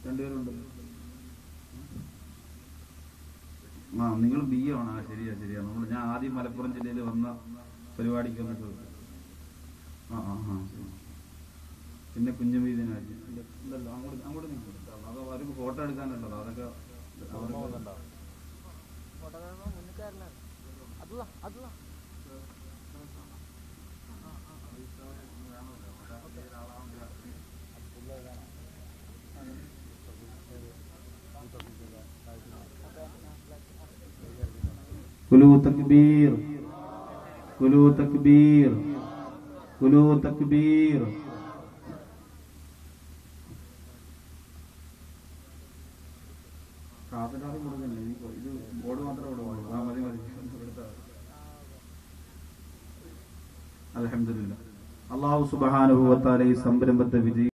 രണ്ടുപേരുണ്ട്. നിങ്ങൾ ബി ആണ്. ശരിയാ. ഞാൻ ആദ്യം മലപ്പുറം ജില്ലയിൽ വന്ന പരിപാടിക്ക് വന്നിട്ട് പിന്നെ കുഞ്ഞുമീതിനായി ഉണ്ടല്ലോ. അങ്ങോട്ട് നിൽക്കും. അത് അവർക്ക് ഫോട്ടോ എടുക്കാനുണ്ടല്ലോ. അതൊക്കെ കുലു തക്ബീർ, കുലു തക്ബീർ, കുലു തക്ബീർ. കാസർഗോഡ് കൊടുക്കല്ലേ? ഇത് ബോർഡ് മാത്രമേ കൊടുക്കുള്ളൂ. മതി. അൽഹംദുലില്ലാഹ്. അല്ലാഹു സുബ്ഹാനഹു വ തആല ഈ സംരംഭത്തെ വിജയി